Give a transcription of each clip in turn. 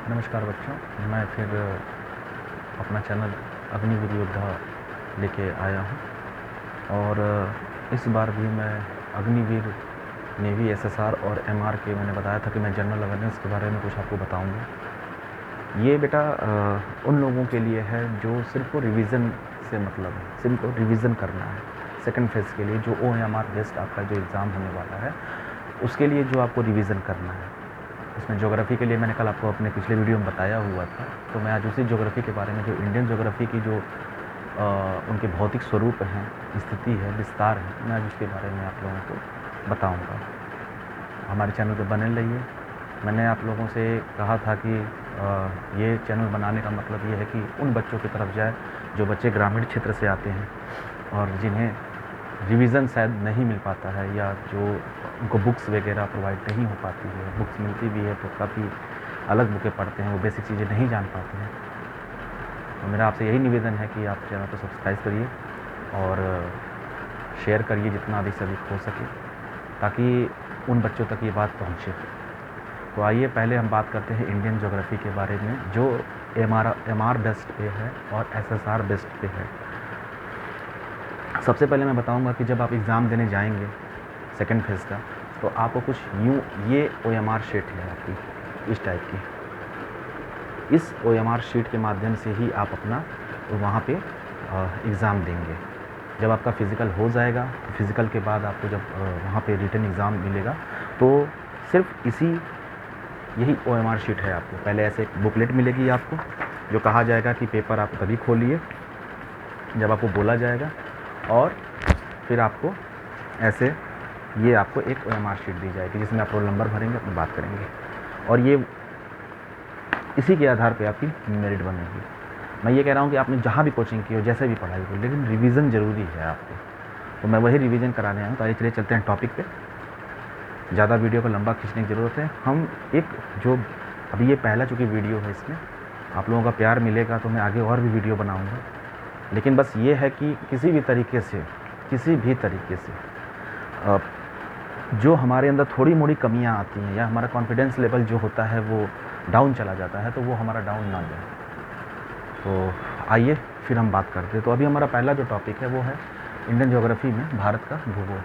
नमस्कार बच्चों, मैं फिर अपना चैनल अग्निवीर योद्धा लेके आया हूँ और इस बार भी मैं अग्निवीर नेवी एसएसआर और एमआर के मैंने बताया था कि मैं जनरल अवेयरनेस के बारे में कुछ आपको बताऊँगा। ये बेटा उन लोगों के लिए है जो सिर्फ रिवीजन से मतलब है, सिर्फ रिवीजन करना है सेकंड फेज़ के लिए, जो OMR बेस्ड आपका जो एग्ज़ाम होने वाला है उसके लिए जो आपको रिवीजन करना है। उसमें ज्योग्राफ़ी के लिए मैंने कल आपको अपने पिछले वीडियो में बताया हुआ था, तो मैं आज उसी ज्योग्राफ़ी के बारे में, जो इंडियन ज्योग्राफ़ी की जो उनके भौतिक स्वरूप हैं, स्थिति है, विस्तार है, मैं आज उसके बारे में आप लोगों को बताऊंगा। हमारे चैनल पे बने रहिए। मैंने आप लोगों से कहा था कि ये चैनल बनाने का मतलब ये है कि उन बच्चों की तरफ जाए जो बच्चे ग्रामीण क्षेत्र से आते हैं और जिन्हें रिवीजन शायद नहीं मिल पाता है, या जो उनको बुक्स वगैरह प्रोवाइड नहीं हो पाती है। बुक्स मिलती भी है तो काफ़ी अलग बुकें पढ़ते हैं, वो बेसिक चीज़ें नहीं जान पाते हैं। तो मेरा आपसे यही निवेदन है कि आप चैनल को सब्सक्राइब करिए और शेयर करिए जितना अधिक से अधिक हो सके, ताकि उन बच्चों तक ये बात पहुँचे। तो आइए पहले हम बात करते हैं इंडियन ज्योग्राफी के बारे में, जो एम आर बेस्ड पे है और SSR बेस्ड पे है। सबसे पहले मैं बताऊंगा कि जब आप एग्ज़ाम देने जाएंगे सेकेंड फेज़ का, तो आपको कुछ यूँ ये OMR शीट है आपकी, इस टाइप की। इस OMR शीट के माध्यम से ही आप अपना वहाँ पे एग्ज़ाम देंगे। जब आपका फ़िज़िकल हो जाएगा, तो फ़िज़िकल के बाद आपको जब वहाँ पे रिटन एग्ज़ाम मिलेगा, तो सिर्फ यही OMR शीट है। आपको पहले ऐसे एक बुकलेट मिलेगी आपको, जो कहा जाएगा कि पेपर आप तभी खोलिए जब आपको बोला जाएगा, और फिर आपको ऐसे ये आपको एक OMR शीट दी जाएगी जिसमें आप रोल नंबर भरेंगे, अपनी बात करेंगे, और ये इसी के आधार पे आपकी मेरिट बनेगी। मैं ये कह रहा हूँ कि आपने जहाँ भी कोचिंग की हो, जैसे भी पढ़ाई हो, लेकिन रिवीजन ज़रूरी है आपको, तो मैं वही रिवीजन कराने आया हूँ। तो आइए चलिए चलते हैं टॉपिक पे। ज़्यादा वीडियो को लंबा खींचने की ज़रूरत है। हम एक जो अभी ये पहला चूँकि वीडियो है, इसमें आप लोगों का प्यार मिलेगा तो मैं आगे और भी वीडियो बनाऊँगा। लेकिन बस ये है कि किसी भी तरीके से जो हमारे अंदर थोड़ी मोड़ी कमियां आती हैं, या हमारा कॉन्फिडेंस लेवल जो होता है वो डाउन चला जाता है, तो वो हमारा डाउन ना जाए। तो आइए फिर हम बात करते हैं। तो अभी हमारा पहला जो टॉपिक है वो है इंडियन ज्योग्राफी में भारत का भूगोल।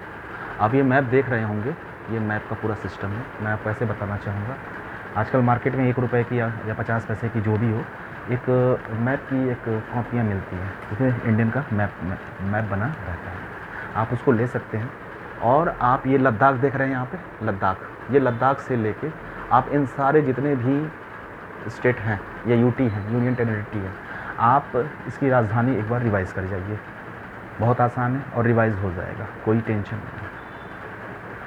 आप ये मैप देख रहे होंगे, ये मैप का पूरा सिस्टम है। मैं आपको ऐसे बताना चाहूँगा, आजकल मार्केट में 1 रुपये की या 50 पैसे की जो भी हो, एक मैप की एक कॉपियाँ मिलती हैं, जिसमें इंडियन का मैप बना रहता है। आप उसको ले सकते हैं। और आप ये लद्दाख देख रहे हैं यहाँ पे, ये लद्दाख से लेके आप इन सारे जितने भी स्टेट हैं या यूटी हैं, यूनियन टेरिटरी है, आप इसकी राजधानी एक बार रिवाइज़ कर जाइए। बहुत आसान है और रिवाइज़ हो जाएगा, कोई टेंशन नहीं।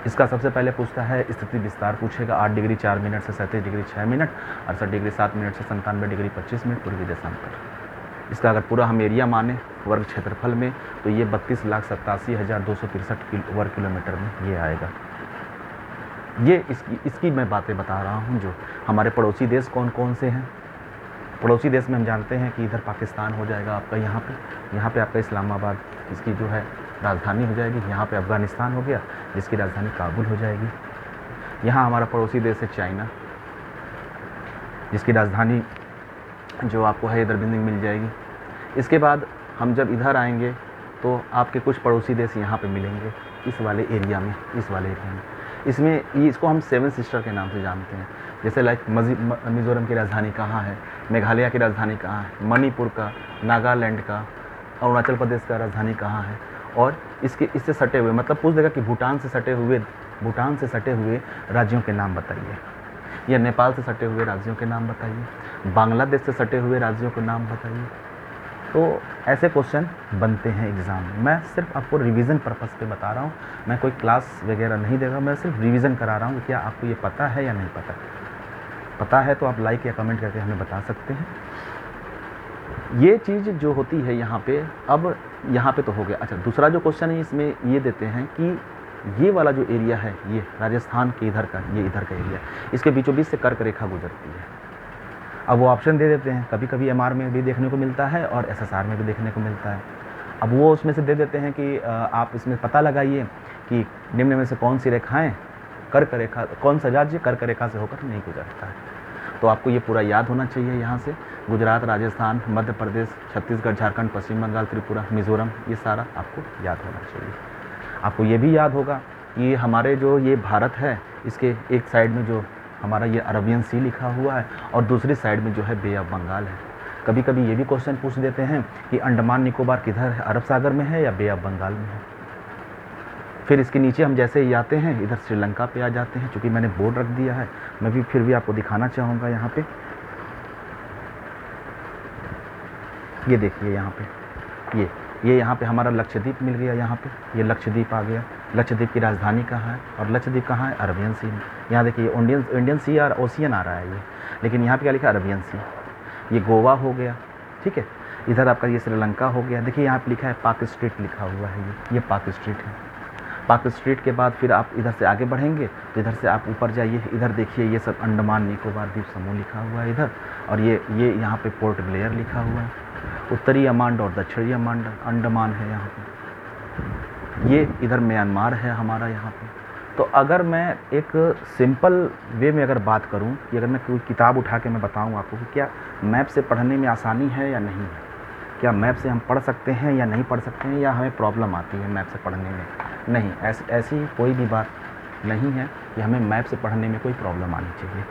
इसका सबसे पहले पूछता है स्थिति विस्तार, पूछेगा 8 डिग्री 4 मिनट से 37 डिग्री 6 मिनट, 68 डिग्री 7 मिनट से 97 डिग्री 25 मिनट पूर्वी देशांतर। इसका अगर पूरा हम एरिया माने वर्ग क्षेत्रफल में, तो ये 32,87,263 वर्ग किलोमीटर में ये आएगा। ये इसकी मैं बातें बता रहा हूँ। जो हमारे पड़ोसी देश कौन कौन से हैं, पड़ोसी देश में हम जानते हैं कि इधर पाकिस्तान हो जाएगा आपका, यहाँ पे आपका इस्लामाबाद इसकी जो है राजधानी हो जाएगी। यहाँ पे अफ़गानिस्तान हो गया, जिसकी राजधानी काबुल हो जाएगी। यहाँ हमारा पड़ोसी देश है चाइना, जिसकी राजधानी जो आपको है इधर बिंदिंग मिल जाएगी। इसके बाद हम जब इधर आएंगे तो आपके कुछ पड़ोसी देश यहाँ पे मिलेंगे, इस वाले एरिया में। इसमें इसको हम 7 सिस्टर के नाम से जानते हैं। जैसे लाइक मिज़ोरम की राजधानी कहाँ है, मेघालय की राजधानी कहाँ है, मणिपुर का, नागालैंड का, अरुणाचल प्रदेश का राजधानी कहाँ है। और इससे सटे हुए, मतलब पूछ देगा कि भूटान से सटे हुए राज्यों के नाम बताइए, या नेपाल से सटे हुए राज्यों के नाम बताइए, बांग्लादेश से सटे हुए राज्यों के नाम बताइए। तो ऐसे क्वेश्चन बनते हैं एग्ज़ाम में। मैं सिर्फ आपको रिवीजन पर्पस पे बता रहा हूँ, मैं कोई क्लास वगैरह नहीं दे रहा, मैं सिर्फ रिवीजन करा रहा हूँ कि क्या आपको ये पता है या नहीं पता है तो आप लाइक या कमेंट करके हमें बता सकते हैं। ये चीज़ जो होती है यहाँ पे, अब यहाँ पे तो हो गया। अच्छा, दूसरा जो क्वेश्चन है इसमें ये देते हैं कि ये वाला जो एरिया है, ये राजस्थान के इधर का एरिया, इसके बीचों बीच से कर्क रेखा गुजरती है। अब वो ऑप्शन दे देते हैं, कभी कभी एमआर में भी देखने को मिलता है और एसएसआर में भी देखने को मिलता है। अब वो उसमें से दे देते हैं कि आप इसमें पता लगाइए कि निम्न में से कौन सी रेखाएं कौन सा राज्य कर्क रेखा से होकर नहीं गुजरता है। तो आपको ये पूरा याद होना चाहिए। यहाँ से गुजरात, राजस्थान, मध्य प्रदेश, छत्तीसगढ़, झारखंड, पश्चिम बंगाल, त्रिपुरा, मिज़ोरम, ये सारा आपको याद होना चाहिए। आपको ये भी याद होगा कि हमारे जो ये भारत है, इसके एक साइड में जो हमारा ये अरबियन सी लिखा हुआ है और दूसरी साइड में जो है बे ऑफ बंगाल है। कभी कभी ये भी क्वेश्चन पूछ देते हैं कि अंडमान निकोबार किधर है, अरब सागर में है या बे ऑफ बंगाल में है। फिर इसके नीचे हम जैसे ही आते हैं इधर श्रीलंका पे आ जाते हैं। चूँकि मैंने बोर्ड रख दिया है, मैं भी फिर भी आपको दिखाना चाहूँगा। यहाँ पे ये देखिए, यहाँ पे ये यहाँ पे हमारा लक्षद्वीप मिल गया। यहाँ पे ये लक्षद्वीप आ गया। लक्षद्वीप की राजधानी कहाँ है और लक्षद्वीप कहाँ है, अरबियन सी में। यहाँ देखिए इंडियन सी और ओशियन आ रहा है ये, लेकिन यहाँ पे क्या लिखा है, अरबियन सी। ये गोवा हो गया, ठीक है। इधर आपका ये श्रीलंका हो गया। देखिए यहाँ पे लिखा है पाक स्ट्रीट लिखा हुआ है, ये पाक स्ट्रीट है। पाक स्ट्रीट के बाद फिर आप इधर से आगे बढ़ेंगे तो इधर से आप ऊपर जाइए, इधर देखिए ये सब अंडमान निकोबार द्वीप समूह लिखा हुआ है इधर। और ये यहाँ पे पोर्ट ब्लेयर लिखा हुआ है। उत्तरी अमांड और दक्षिणी अंडमान है यहाँ पे। ये इधर म्यांमार है हमारा यहाँ पे। तो अगर मैं एक सिंपल वे में अगर बात करूँ कि अगर मैं कोई किताब उठा के मैं बताऊँ आपको कि क्या मैप से पढ़ने में आसानी है या नहीं है, क्या मैप से हम पढ़ सकते हैं या नहीं पढ़ सकते हैं, या हमें प्रॉब्लम आती है मैप से पढ़ने में, नहीं, ऐसी कोई भी बात नहीं है कि हमें मैप से पढ़ने में कोई प्रॉब्लम आनी चाहिए।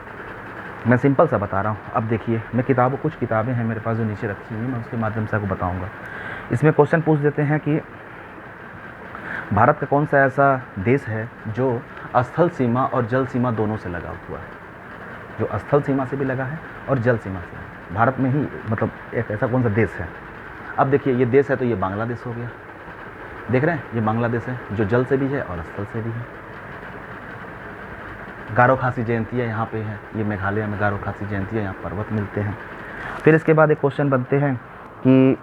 मैं सिंपल सा बता रहा हूँ। अब देखिए मैं कुछ किताबें हैं मेरे पास जो नीचे रखी हुई, मैं उसके माध्यम से आपको बताऊँगा। इसमें क्वेश्चन पूछ देते हैं कि भारत का कौन सा ऐसा देश है जो स्थल सीमा और जल सीमा दोनों से लगा हुआ है, जो स्थल सीमा से भी लगा है और जल सीमा से। भारत में ही मतलब एक ऐसा कौन सा देश है। अब देखिए ये देश है तो ये बांग्लादेश हो गया, देख रहे हैं, ये बांग्लादेश है जो जल से भी है और स्थल से भी है। गारो खासी जयंतियाँ यहाँ पे है, ये मेघालय में गारो खासी जयंतियाँ, यहाँ पर्वत मिलते हैं। फिर इसके बाद एक क्वेश्चन बनते हैं कि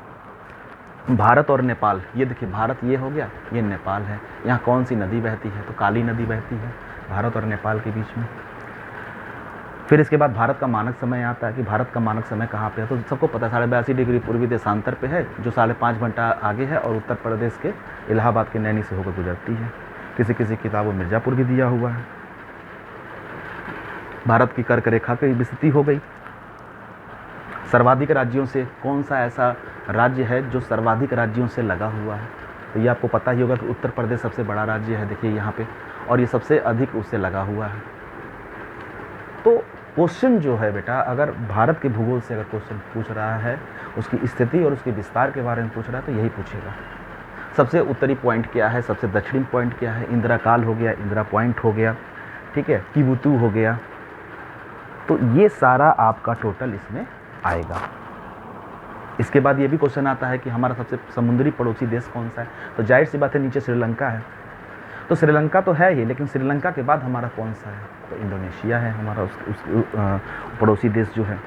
भारत और नेपाल, ये देखिए भारत ये हो गया, ये नेपाल है, यहाँ कौन सी नदी बहती है, तो काली नदी बहती है भारत और नेपाल के बीच में। फिर इसके बाद भारत का मानक समय आता है कि भारत का मानक समय कहाँ पे है, तो सबको पता है 82.5 डिग्री पूर्वी देशांतर पे है, जो 5.5 घंटा आगे है और उत्तर प्रदेश के इलाहाबाद के नैनी से होकर गुजरती है। किसी किसी किताबों में मिर्ज़ापुर भी दिया हुआ है। भारत की कर्क रेखा की विस्तृति हो गई। सर्वाधिक राज्यों से कौन सा ऐसा राज्य है जो सर्वाधिक राज्यों से लगा हुआ है, तो ये आपको पता ही होगा कि उत्तर प्रदेश सबसे बड़ा राज्य है, देखिए यहाँ पे, और ये सबसे अधिक उससे लगा हुआ है। तो क्वेश्चन जो है बेटा, अगर भारत के भूगोल से अगर क्वेश्चन पूछ रहा है, उसकी स्थिति और उसके विस्तार के बारे में पूछ रहा है, तो यही पूछेगा। सबसे उत्तरी पॉइंट क्या है, सबसे दक्षिणी पॉइंट क्या है, इंदिरा काल हो गया, इंदिरा पॉइंट हो गया, ठीक है, किबुतु हो गया। तो ये सारा आपका टोटल इसमें आएगा। इसके बाद ये भी क्वेश्चन आता है कि हमारा सबसे समुद्री पड़ोसी देश कौन सा है, तो जाहिर सी बात है नीचे श्रीलंका है, तो श्रीलंका तो है ही, लेकिन श्रीलंका के बाद हमारा कौन सा है, तो इंडोनेशिया है हमारा उस पड़ोसी देश जो है।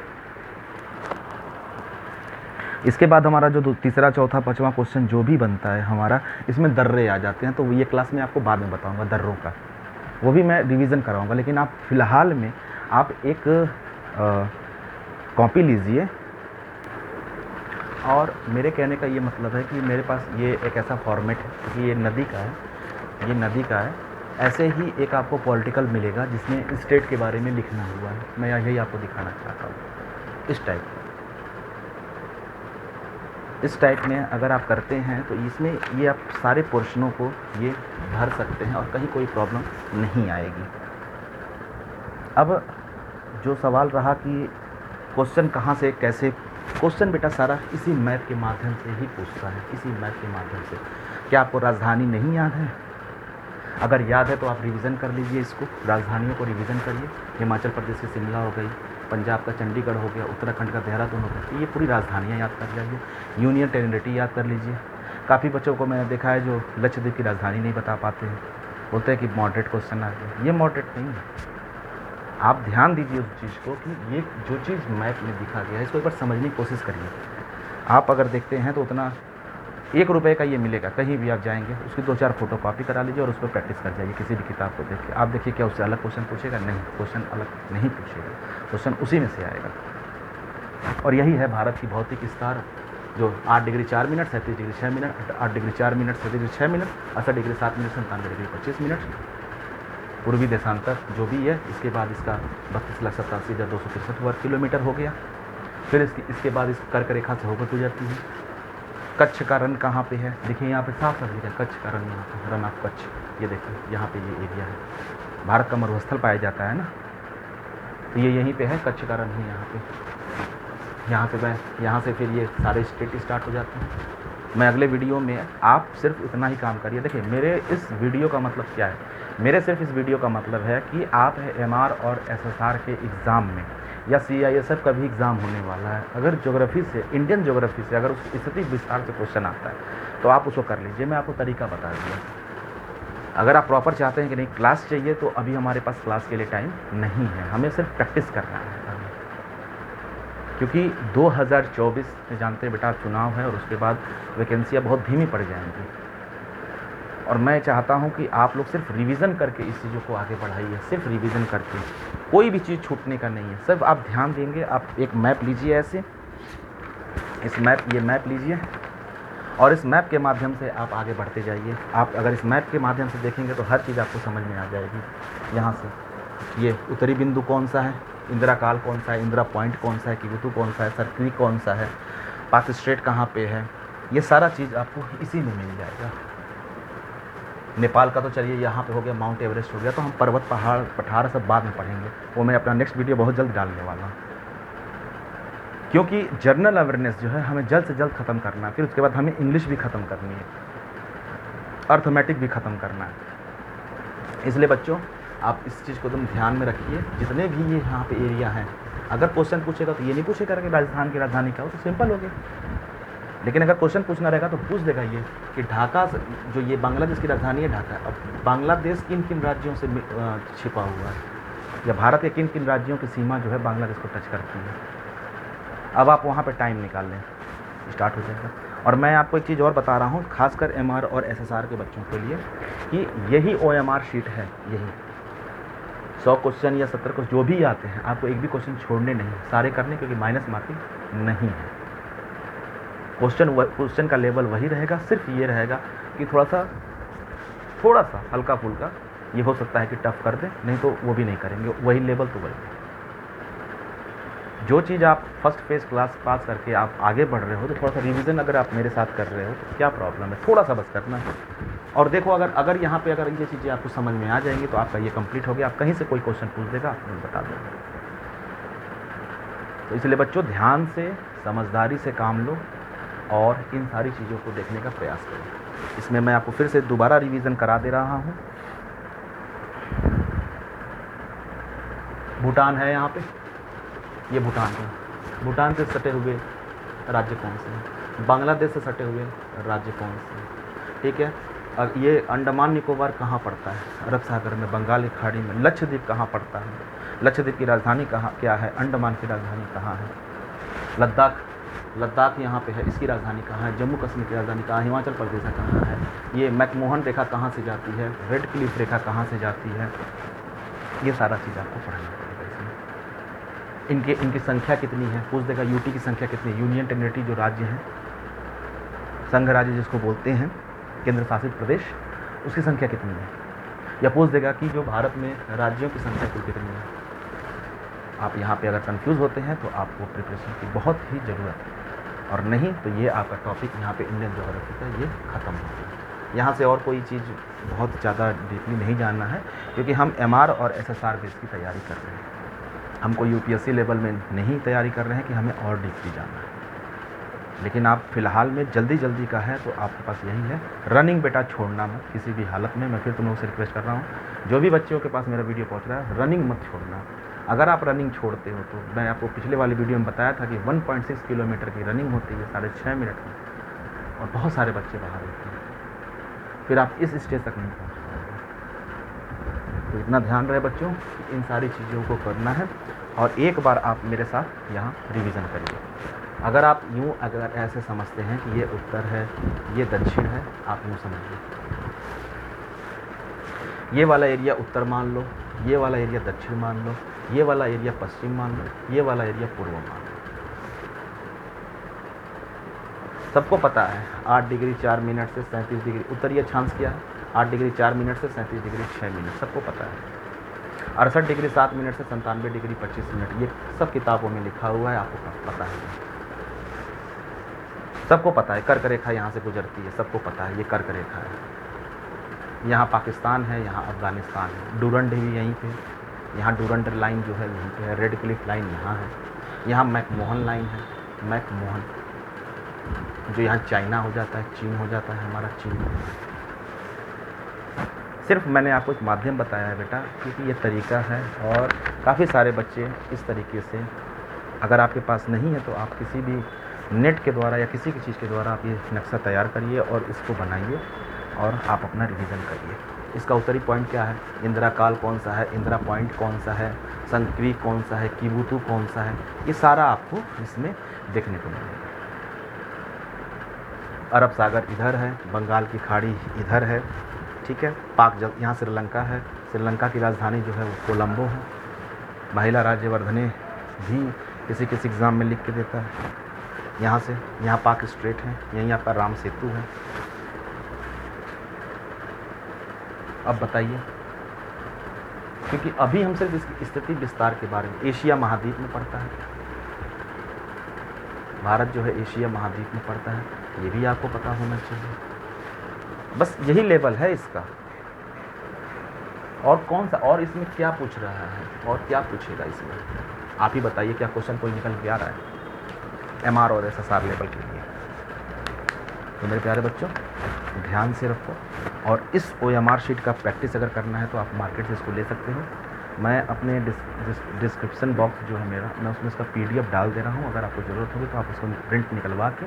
इसके बाद हमारा जो तीसरा, चौथा, पांचवा क्वेश्चन जो भी बनता है हमारा, इसमें दर्रे आ जाते हैं, तो ये क्लास में आपको बाद में बताऊंगा दर्रों का, वो भी मैं रिवीजन कराऊंगा। लेकिन आप फिलहाल में आप एक कॉपी लीजिए, और मेरे कहने का ये मतलब है कि मेरे पास ये एक ऐसा फॉर्मेट है कि ये नदी का है, ये नदी का है। ऐसे ही एक आपको पॉलिटिकल मिलेगा जिसमें स्टेट के बारे में लिखना हुआ है, मैं यही आपको दिखाना चाहता हूँ। इस टाइप में अगर आप करते हैं तो इसमें ये आप सारे पोर्शनों को ये भर सकते हैं और कहीं कोई प्रॉब्लम नहीं आएगी। अब जो सवाल रहा कि क्वेश्चन कहाँ से कैसे, क्वेश्चन बेटा सारा इसी मैप के माध्यम से ही पूछता है, इसी मैप के माध्यम से। क्या आपको राजधानी नहीं याद है? अगर याद है तो आप रिवीजन कर लीजिए इसको, राजधानियों को रिवीजन करिए। हिमाचल प्रदेश की शिमला हो गई, पंजाब का चंडीगढ़ हो गया, उत्तराखंड का देहरादून हो गया, ये पूरी राजधानियाँ याद कर जाइए। यूनियन टेरिटरी याद कर लीजिए। काफ़ी बच्चों को मैंने देखा है जो लक्षद्वीप की राजधानी नहीं बता पाते हैं, बोलते हैं कि मॉडरेट क्वेश्चन आ गया। ये मॉडरेट नहीं है, आप ध्यान दीजिए उस चीज़ को कि ये जो चीज़ मैप में दिखा गया है इसको एक बार समझने की कोशिश करिए। आप अगर देखते हैं तो उतना 1 रुपये का ये मिलेगा, कहीं भी आप जाएंगे उसकी 2-4 फोटो कॉपी करा लीजिए और उस पर प्रैक्टिस कर जाइए किसी भी किताब को देख के। आप देखिए क्या उससे अलग क्वेश्चन पूछेगा? नहीं, क्वेश्चन अलग नहीं पूछेगा, क्वेश्चन उसी में से आएगा। और यही है भारत की भौतिक विस्तार, जो 8 degree 4 minute, 37 degree 6 minute, 8 degree 4 minute, 37 degree 6 minute, 68 degree 7 minute, 97 degree 25 minute. पूर्वी देशांतर जो भी है, इसके बाद इसका 32,87,263 वर्ग किलोमीटर हो गया। फिर इसके बाद इस कर्क रेखा से होकर गुजरती है। कच्छ का रन कहाँ पे है, देखिए यहाँ पे साफ साफ लिखा है कच्छ का रन, यहाँ पे रन ऑफ कच्छ, ये देखिए यहाँ पे ये एरिया है। भारत का मरुस्थल पाया जाता है ना, तो ये यहीं पे है, कच्छ का रन है यहाँ पे। यहाँ से फिर ये सारे स्टेट स्टार्ट हो जाते हैं। मैं अगले वीडियो में, आप सिर्फ इतना ही काम करिए। देखिए मेरे इस वीडियो का मतलब क्या है, मेरे सिर्फ इस वीडियो का मतलब है कि आप MR और SSR के एग्ज़ाम में या CISF का भी एग्ज़ाम होने वाला है, अगर ज्योग्राफी से, इंडियन ज्योग्राफी से अगर उस स्थिति विस्तार से क्वेश्चन आता है तो आप उसको कर लीजिए। मैं आपको तरीका बता दिया। अगर आप प्रॉपर चाहते हैं कि नहीं क्लास चाहिए, तो अभी हमारे पास क्लास के लिए टाइम नहीं है, हमें सिर्फ प्रैक्टिस करना है अभी। क्योंकि 2024 में जानते हैं बेटा चुनाव है, और उसके बाद वैकेंसियाँ बहुत धीमी पड़ जाएंगी, और मैं चाहता हूं कि आप लोग सिर्फ रिवीजन करके इस चीज़ों को आगे बढ़ाइए। सिर्फ रिवीजन करके, कोई भी चीज़ छूटने का नहीं है। सिर्फ आप ध्यान देंगे, आप एक मैप लीजिए ऐसे, ये मैप लीजिए, और इस मैप के माध्यम से आप आगे बढ़ते जाइए। आप अगर इस मैप के माध्यम से देखेंगे तो हर चीज़ आपको समझ में आ जाएगी। यहाँ से ये उत्तरी बिंदु कौन सा है, इंदिरा काल कौन सा है, इंदिरा पॉइंट कौन सा है, किबुतु कौन सा है, सरक्री कौन सा है, पाक स्ट्रेट कहाँ पे है, ये सारा चीज़ आपको इसी में मिल जाएगा। नेपाल का तो चलिए यहाँ पे हो गया, माउंट एवरेस्ट हो गया, तो हम पर्वत पहाड़ पठार सब बाद में पढ़ेंगे, वो मैं अपना नेक्स्ट वीडियो बहुत जल्द डालने वाला हूँ। क्योंकि जर्नल अवेयरनेस जो है हमें जल्द से जल्द ख़त्म करना है, फिर उसके बाद हमें इंग्लिश भी ख़त्म करनी है, अर्थमेटिक भी ख़त्म करना है। इसलिए बच्चों आप इस चीज़ को एकदम ध्यान में रखिए। जितने भी ये यहाँ पे एरिया हैं, अगर क्वेश्चन पूछेगा तो ये नहीं पूछेगा कि राजस्थान की राजधानी क्या हो, तो सिंपल हो गया। लेकिन अगर क्वेश्चन पूछना रहेगा तो पूछ देगा ये कि ढाका, जो ये बांग्लादेश की राजधानी है ढाका, अब बांग्लादेश किन किन राज्यों से छिपा हुआ है, या भारत के किन किन राज्यों की सीमा जो है बांग्लादेश को टच करती है। अब आप वहाँ पे टाइम निकाल लें, स्टार्ट हो जाएगा। और मैं आपको एक चीज़ और बता रहा हूँ, खासकर MR और SSR के बच्चों के लिए, कि यही OMR शीट है, यही 100 क्वेश्चन या 70 क्वेश्चन जो भी आते हैं, आपको एक भी क्वेश्चन छोड़ने नहीं, सारे करने, क्योंकि माइनस मार्किंग नहीं है। क्वेश्चन का लेवल वही रहेगा, सिर्फ ये रहेगा कि थोड़ा सा हल्का फुल्का, ये हो सकता है कि टफ कर दें, नहीं तो वो भी नहीं करेंगे, वही लेवल तो वही। जो चीज़ आप फर्स्ट फेज क्लास पास करके आप आगे बढ़ रहे हो, तो थोड़ा सा रिवीजन अगर आप मेरे साथ कर रहे हो तो क्या प्रॉब्लम है, थोड़ा सा बस करना है। और देखो अगर यहाँ पे अगर ये चीज़ें आपको समझ में आ जाएंगी तो आपका ये कंप्लीट हो गया। आप कहीं से कोई क्वेश्चन पूछ देगा, आप मुझे बता देंगे। तो इसलिए बच्चों ध्यान से, समझदारी से काम लो और इन सारी चीज़ों को देखने का प्रयास करें। इसमें मैं आपको फिर से दोबारा रिवीजन करा दे रहा हूँ। भूटान है यहाँ पे, ये भूटान है। भूटान से सटे हुए राज्य कौन से हैं, बांग्लादेश से सटे हुए राज्य कौन से हैं, ठीक है। और ये अंडमान निकोबार कहाँ पड़ता है, अरब सागर में, बंगाल की खाड़ी में। लक्षद्वीप कहाँ पड़ता है, लक्षद्वीप की राजधानी कहाँ क्या है, अंडमान की राजधानी कहाँ है। लद्दाख यहाँ पे है, इसकी राजधानी कहाँ है। जम्मू कश्मीर की राजधानी कहाँ है, हिमाचल प्रदेश कहाँ है। ये मैकमोहन रेखा कहाँ से जाती है, रेड क्लिफ रेखा कहाँ से जाती है, ये सारा चीज़ आपको पढ़ना पड़ेगा। इसमें इनकी संख्या कितनी है, पूछ देगा। यूटी की संख्या कितनी है, यूनियन टेरिटरी जो राज्य हैं, संघ राज्य जिसको बोलते हैं, केंद्र शासित प्रदेश, उसकी संख्या कितनी है। या पूछ देगा कि जो भारत में राज्यों की संख्या कुल कितनी है। आप यहाँ पे अगर कंफ्यूज होते हैं तो आपको प्रिपरेशन की बहुत ही ज़रूरत है, और नहीं तो ये आपका टॉपिक यहाँ पे इंडियन ज्योग्राफी का ये ख़त्म हो गया। यहाँ से और कोई चीज़ बहुत ज़्यादा डीपली नहीं जानना है, क्योंकि हम MR और SSR बेस की तैयारी कर रहे हैं। हम कोई UPSC लेवल में नहीं तैयारी कर रहे हैं कि हमें और डीपली जानना है। लेकिन आप फ़िलहाल में जल्दी का है तो आपके पास यही है, रनिंग बेटा छोड़ना मत किसी भी हालत में। मैं फिर तुम लोगों से रिक्वेस्ट कर रहा हूँ, जो भी बच्चों के पास मेरा वीडियो पहुँच रहा है, रनिंग मत छोड़ना। अगर आप रनिंग छोड़ते हो तो मैं आपको पिछले वाली वीडियो में बताया था कि 1.6 किलोमीटर की रनिंग होती है 6.5 मिनट में, और बहुत सारे बच्चे बाहर होते हैं, फिर आप इस स्टेज तक नहीं पहुँच पाओगे। तो इतना ध्यान रहे बच्चों, इन सारी चीज़ों को करना है। और एक बार आप मेरे साथ यहाँ रिवीजन करिए। अगर आप अगर ऐसे समझते हैं कि ये उत्तर है, ये दक्षिण है, आप यूँ समझिए, ये वाला एरिया उत्तर मान लो, ये वाला एरिया दक्षिण मान लो, ये वाला एरिया पश्चिम मान लो, ये वाला एरिया पूर्व मान लो। सबको पता है 8 डिग्री 4 मिनट से 37 डिग्री उत्तरीय अक्षांश क्या है, 8 डिग्री 4 मिनट से 37 डिग्री 6 मिनट, सबको पता है। 68 डिग्री 7 मिनट से 97 डिग्री 25 मिनट, ये सब किताबों में लिखा हुआ है, आपको पता है, सबको पता है। कर्क रेखा यहाँ से गुजरती है, सबको पता है ये कर्क रेखा है। यहाँ पाकिस्तान है, यहाँ अफ़गानिस्तान है, डूरंड भी यहीं पे, यहाँ डूरंड लाइन जो है यहीं पे है, रेड क्लिफ लाइन यहाँ है, यहाँ मैकमोहन लाइन है, मैकमोहन जो यहाँ चाइना हो जाता है, चीन हो जाता है, हमारा चीन। सिर्फ मैंने आपको एक माध्यम बताया है बेटा, क्योंकि ये तरीका है और काफ़ी सारे बच्चे इस तरीके से, अगर आपके पास नहीं है तो आप किसी भी नेट के द्वारा या किसी की चीज़ के द्वारा आप ये नक्शा तैयार करिए और इसको बनाइए और आप अपना रिवीजन करिए। इसका उत्तरी पॉइंट क्या है, इंदिरा काल कौन सा है, इंदिरा पॉइंट कौन सा है, संक्री कौन सा है, कीबुतु कौन सा है, ये सारा आपको इसमें देखने को मिलेगा। अरब सागर इधर है, बंगाल की खाड़ी इधर है, ठीक है। पाक जब यहाँ श्रीलंका है, श्रीलंका की राजधानी जो है वो कोलंबो है। महिला राज्यवर्धने भी किसी किसी एग्ज़ाम में लिख के देता है। यहाँ से यहाँ पाक स्ट्रेट है, यहीं आपका राम सेतु है। अब बताइए, क्योंकि अभी हम सिर्फ इसकी स्थिति विस्तार के बारे में, एशिया महाद्वीप में पड़ता है, भारत जो है एशिया महाद्वीप में पड़ता है, ये भी आपको पता होना चाहिए। बस यही लेवल है इसका। और कौन सा, और इसमें क्या पूछ रहा है और क्या पूछेगा इसमें, आप ही बताइए। क्या क्वेश्चन कोई निकल के आ रहा है MR और SSR लेवल के लिए? तो मेरे प्यारे बच्चों ध्यान से रखो, और इस OMR शीट का प्रैक्टिस अगर करना है तो आप मार्केट से इसको ले सकते हो। मैं अपने डिस्क्रिप्शन बॉक्स जो है मेरा, मैं उसमें इसका PDF डाल दे रहा हूँ। अगर आपको ज़रूरत होगी तो आप उसको प्रिंट निकलवा के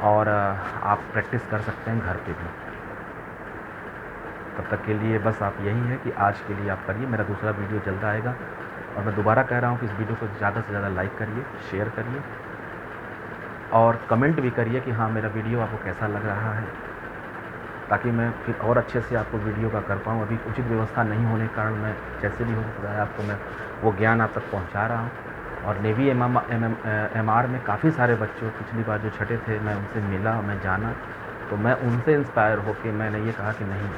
और आप प्रैक्टिस कर सकते हैं घर पे भी। तब तक के लिए बस आप यही है कि आज के लिए आप करिए। मेरा दूसरा वीडियो जल्द आएगा, और मैं दोबारा कह रहा हूँ कि इस वीडियो को ज़्यादा से ज़्यादा लाइक करिए, शेयर करिए और कमेंट भी करिए कि हाँ मेरा वीडियो आपको कैसा लग रहा है, ताकि मैं फिर और अच्छे से आपको वीडियो का कर पाऊँ। अभी उचित व्यवस्था नहीं होने के कारण मैं जैसे भी हो सकता है आपको मैं वो ज्ञान आप तक पहुँचा रहा हूँ। और नेवी MR में काफ़ी सारे बच्चों, पिछली बार जो छठे थे, मैं उनसे मिला, मैं जाना, तो मैं उनसे इंस्पायर होकर मैंने ये कहा कि नहीं,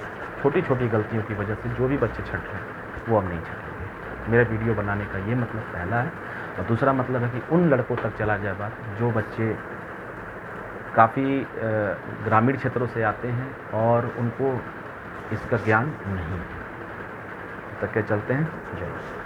छोटी छोटी गलतियों की वजह से जो भी बच्चे छट रहे हैं वो अब नहीं छटेंगे। मेरा वीडियो बनाने का ये मतलब पहला है, और दूसरा मतलब है कि उन लड़कों तक चला जाए बात जो बच्चे काफ़ी ग्रामीण क्षेत्रों से आते हैं और उनको इसका ज्ञान नहीं है। तक के चलते हैं। जय।